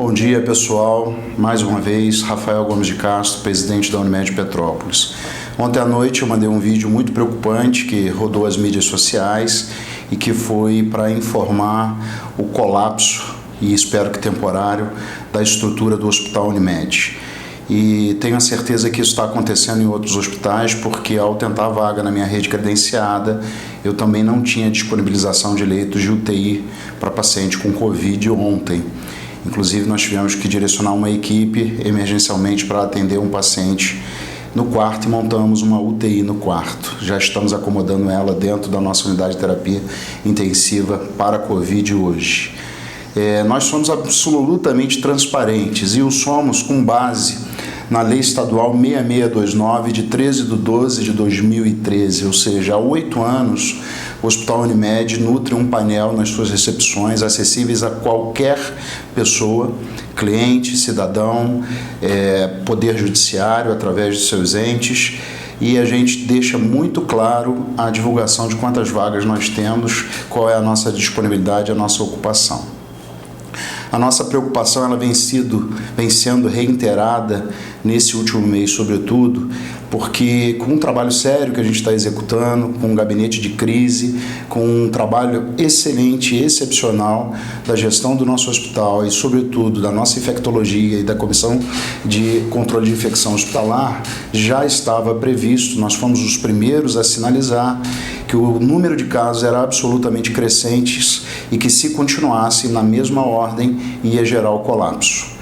Bom dia, pessoal. Mais uma vez, Rafael Gomes de Castro, presidente da Unimed Petrópolis. Ontem à noite eu mandei um vídeo muito preocupante que rodou as mídias sociais e que foi para informar o colapso, e espero que temporário, da estrutura do Hospital Unimed. E tenho a certeza que isso está acontecendo em outros hospitais, porque ao tentar vaga na minha rede credenciada, eu também não tinha disponibilização de leitos de UTI para paciente com Covid ontem. Inclusive, nós tivemos que direcionar uma equipe emergencialmente para atender um paciente no quarto e montamos uma UTI no quarto. Já estamos acomodando ela dentro da nossa unidade de terapia intensiva para Covid hoje. Nós somos absolutamente transparentes e o somos com base na Lei Estadual 6629, de 13/12/2013, ou seja, há 8 anos, o Hospital Unimed nutre um painel nas suas recepções, acessíveis a qualquer pessoa, cliente, cidadão, poder judiciário, através de seus entes, e a gente deixa muito claro a divulgação de quantas vagas nós temos, qual é a nossa disponibilidade, a nossa ocupação. A nossa preocupação ela vem sendo reiterada nesse último mês, sobretudo, porque com um trabalho sério que a gente está executando, com um gabinete de crise, com um trabalho excelente e excepcional da gestão do nosso hospital e, sobretudo, da nossa infectologia e da Comissão de Controle de Infecção Hospitalar, já estava previsto, nós fomos os primeiros a sinalizar que o número de casos era absolutamente crescente e que, se continuasse na mesma ordem, ia gerar o colapso.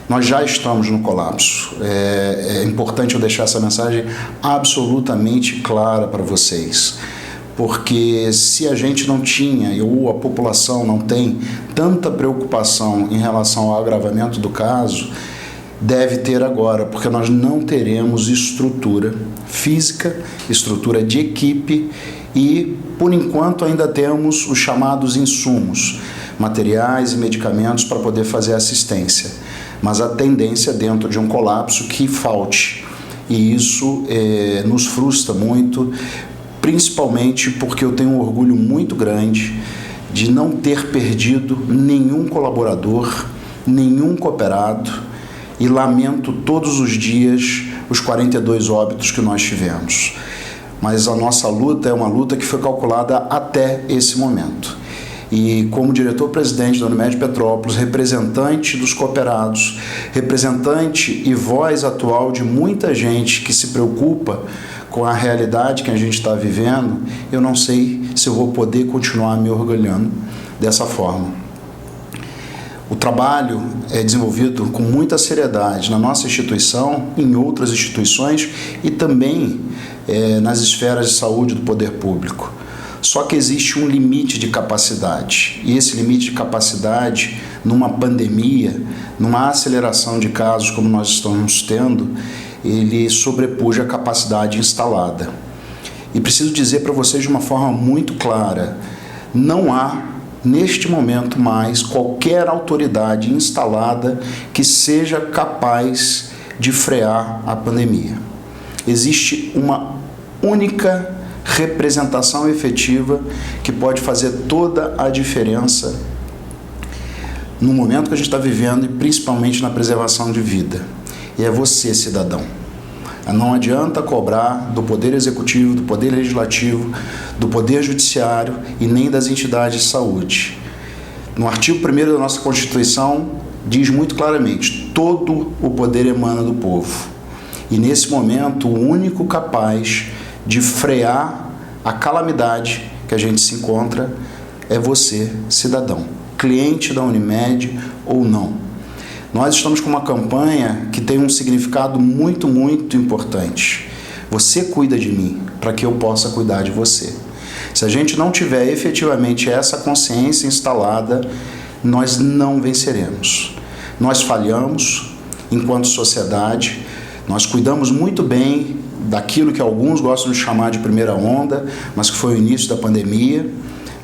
Nós já estamos no colapso. É importante eu deixar essa mensagem absolutamente clara para vocês, porque se a gente não tinha, ou a população não tem tanta preocupação em relação ao agravamento do caso, deve ter agora, porque nós não teremos estrutura física, estrutura de equipe e, por enquanto, ainda temos os chamados insumos, materiais e medicamentos para poder fazer assistência. Mas a tendência é dentro de um colapso que falte. E isso nos frustra muito, principalmente porque eu tenho um orgulho muito grande de não ter perdido nenhum colaborador, nenhum cooperado, e lamento todos os dias os 42 óbitos que nós tivemos. Mas a nossa luta é uma luta que foi calculada até esse momento. E como diretor-presidente da Unimed Petrópolis, representante dos cooperados, representante e voz atual de muita gente que se preocupa com a realidade que a gente está vivendo, eu não sei se eu vou poder continuar me orgulhando dessa forma. O trabalho é desenvolvido com muita seriedade na nossa instituição, em outras instituições e também nas esferas de saúde do poder público. Só que existe um limite de capacidade, e esse limite de capacidade, numa pandemia, numa aceleração de casos como nós estamos tendo, ele sobrepuja a capacidade instalada. E preciso dizer para vocês de uma forma muito clara, não há, neste momento, mais qualquer autoridade instalada que seja capaz de frear a pandemia. Existe uma única representação efetiva que pode fazer toda a diferença no momento que a gente está vivendo e principalmente na preservação de vida. E é você, cidadão. Não adianta cobrar do Poder Executivo, do Poder Legislativo, do Poder Judiciário e nem das entidades de saúde. No artigo 1º da nossa Constituição diz muito claramente: todo o poder emana do povo. E nesse momento, o único capaz de frear a calamidade que a gente se encontra é você, cidadão, cliente da Unimed ou não. Nós estamos com uma campanha que tem um significado muito, muito importante. Você cuida de mim para que eu possa cuidar de você. Se a gente não tiver efetivamente essa consciência instalada, nós não venceremos. Nós falhamos enquanto sociedade, nós cuidamos muito bem daquilo que alguns gostam de chamar de primeira onda, mas que foi o início da pandemia,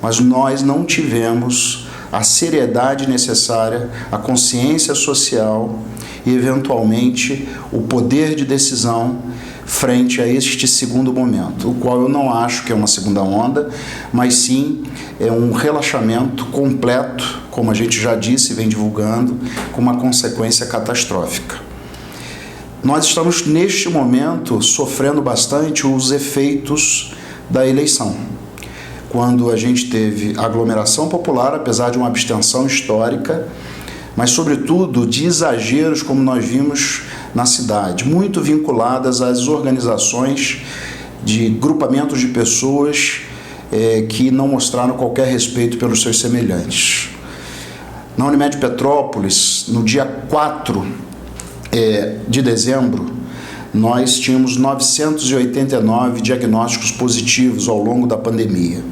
mas nós não tivemos a seriedade necessária, a consciência social e, eventualmente, o poder de decisão frente a este segundo momento, o qual eu não acho que é uma segunda onda, mas sim é um relaxamento completo como a gente já disse e vem divulgando, com uma consequência catastrófica. Nós estamos, neste momento, sofrendo bastante os efeitos da eleição, quando a gente teve aglomeração popular, apesar de uma abstenção histórica, mas, sobretudo, de exageros, como nós vimos na cidade, muito vinculadas às organizações de grupamentos de pessoas que não mostraram qualquer respeito pelos seus semelhantes. Na Unimed Petrópolis, no dia 4 de dezembro, nós tínhamos 989 diagnósticos positivos ao longo da pandemia.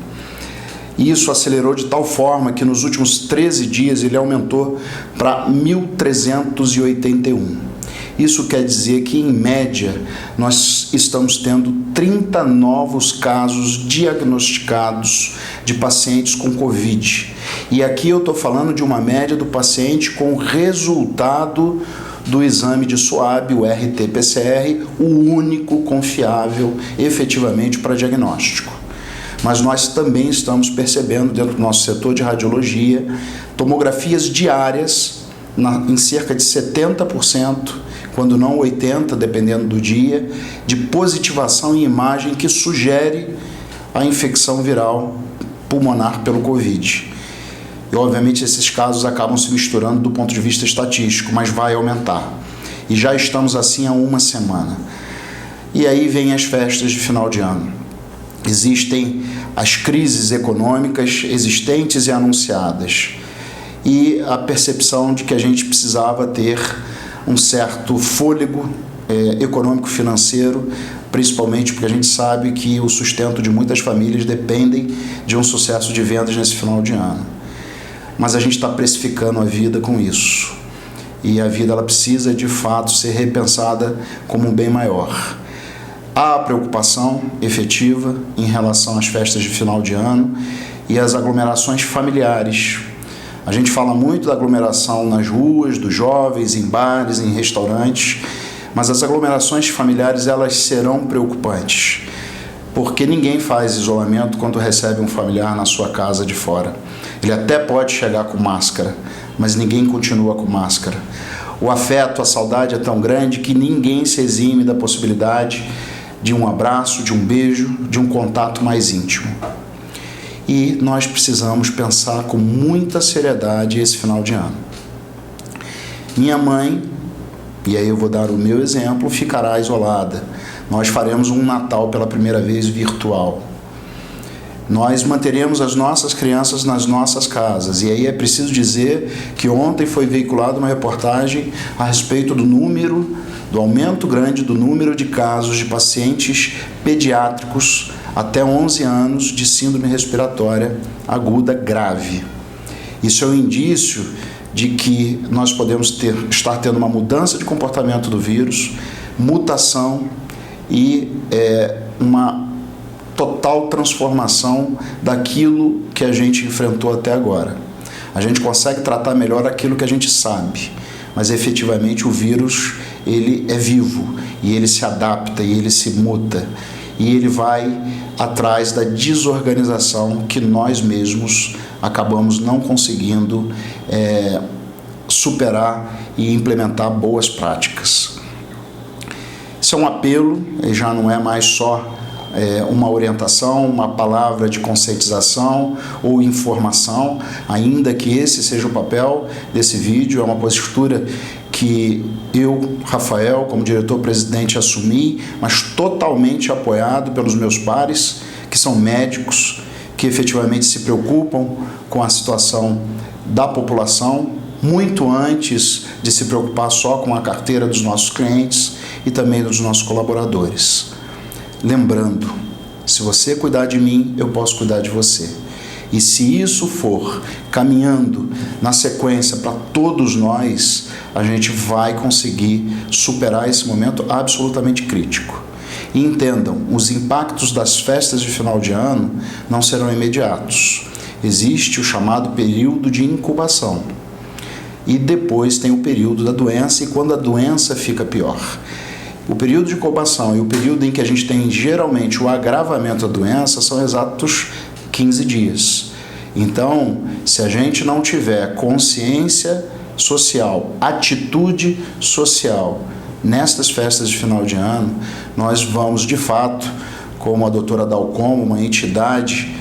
Isso acelerou de tal forma que nos últimos 13 dias ele aumentou para 1.381. Isso quer dizer que, em média, nós estamos tendo 30 novos casos diagnosticados de pacientes com Covid. E aqui eu estou falando de uma média do paciente com resultado do exame de SWAB, o RT-PCR, o único confiável efetivamente para diagnóstico. Mas nós também estamos percebendo, dentro do nosso setor de radiologia, tomografias diárias em cerca de 70%, quando não 80%, dependendo do dia, de positivação em imagem que sugere a infecção viral pulmonar pelo Covid. E, obviamente, esses casos acabam se misturando do ponto de vista estatístico, mas vai aumentar. E já estamos assim há uma semana. E aí vem as festas de final de ano. Existem as crises econômicas existentes e anunciadas. E a percepção de que a gente precisava ter um certo fôlego econômico-financeiro, principalmente porque a gente sabe que o sustento de muitas famílias dependem de um sucesso de vendas nesse final de ano. Mas a gente está precificando a vida com isso. E a vida ela precisa, de fato, ser repensada como um bem maior. Há a preocupação efetiva em relação às festas de final de ano e às aglomerações familiares. A gente fala muito da aglomeração nas ruas, dos jovens, em bares, em restaurantes, mas as aglomerações familiares elas serão preocupantes, porque ninguém faz isolamento quando recebe um familiar na sua casa de fora. Ele até pode chegar com máscara, mas ninguém continua com máscara. O afeto, a saudade é tão grande que ninguém se exime da possibilidade de um abraço, de um beijo, de um contato mais íntimo. E nós precisamos pensar com muita seriedade esse final de ano. Minha mãe, e aí eu vou dar o meu exemplo, ficará isolada. Nós faremos um Natal pela primeira vez virtual. Nós manteremos as nossas crianças nas nossas casas. E aí é preciso dizer que ontem foi veiculada uma reportagem a respeito do aumento grande do número de casos de pacientes pediátricos até 11 anos de síndrome respiratória aguda grave. Isso é um indício de que nós podemos estar tendo uma mudança de comportamento do vírus, mutação e uma total transformação daquilo que a gente enfrentou até agora. A gente consegue tratar melhor aquilo que a gente sabe, mas efetivamente o vírus ele é vivo e ele se adapta e ele se muta e ele vai atrás da desorganização que nós mesmos acabamos não conseguindo superar e implementar boas práticas. Isso é um apelo, já não é mais só uma orientação, uma palavra de conscientização ou informação, ainda que esse seja o papel desse vídeo, é uma postura que eu, Rafael, como diretor-presidente, assumi, mas totalmente apoiado pelos meus pares, que são médicos, que efetivamente se preocupam com a situação da população, muito antes de se preocupar só com a carteira dos nossos clientes e também dos nossos colaboradores. Lembrando, se você cuidar de mim, eu posso cuidar de você. E se isso for caminhando na sequência para todos nós, a gente vai conseguir superar esse momento absolutamente crítico. E entendam, os impactos das festas de final de ano não serão imediatos. Existe o chamado período de incubação. E depois tem o período da doença, e quando a doença fica pior. O período de incubação e o período em que a gente tem geralmente o agravamento da doença são exatos 15 dias. Então, se a gente não tiver consciência social, atitude social nestas festas de final de ano, nós vamos, de fato, como a doutora Dalcom, uma entidade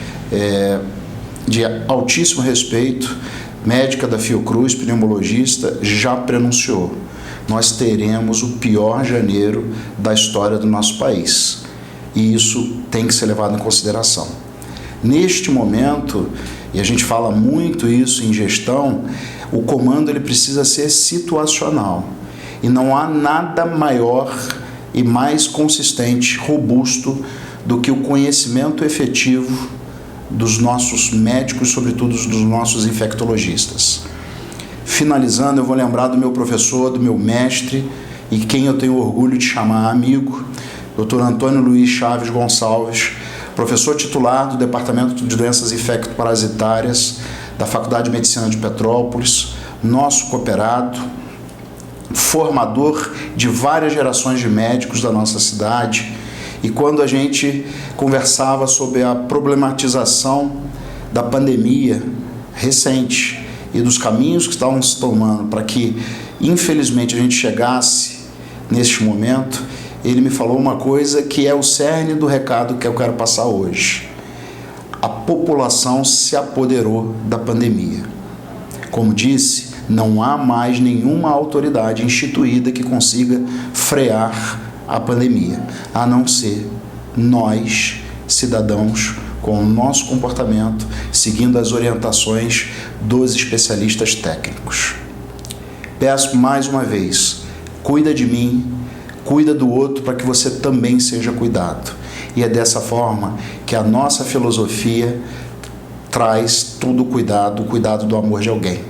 de altíssimo respeito, médica da Fiocruz, pneumologista, já prenunciou. Nós teremos o pior janeiro da história do nosso país. E isso tem que ser levado em consideração. Neste momento, e a gente fala muito isso em gestão, o comando ele precisa ser situacional. E não há nada maior e mais consistente, robusto, do que o conhecimento efetivo dos nossos médicos, sobretudo dos nossos infectologistas. Finalizando, eu vou lembrar do meu professor, do meu mestre, e quem eu tenho orgulho de chamar amigo, Dr. Antônio Luiz Chaves Gonçalves, professor titular do Departamento de Doenças Infecto-Parasitárias da Faculdade de Medicina de Petrópolis, nosso cooperado, formador de várias gerações de médicos da nossa cidade. E quando a gente conversava sobre a problematização da pandemia recente e dos caminhos que estavam se tomando para que, infelizmente, a gente chegasse neste momento, ele me falou uma coisa que é o cerne do recado que eu quero passar hoje. A população se apoderou da pandemia. Como disse, não há mais nenhuma autoridade instituída que consiga frear a pandemia, a não ser nós, cidadãos, com o nosso comportamento, seguindo as orientações dos especialistas técnicos. Peço mais uma vez, cuida de mim, cuida do outro para que você também seja cuidado. E é dessa forma que a nossa filosofia traz todo o cuidado do amor de alguém.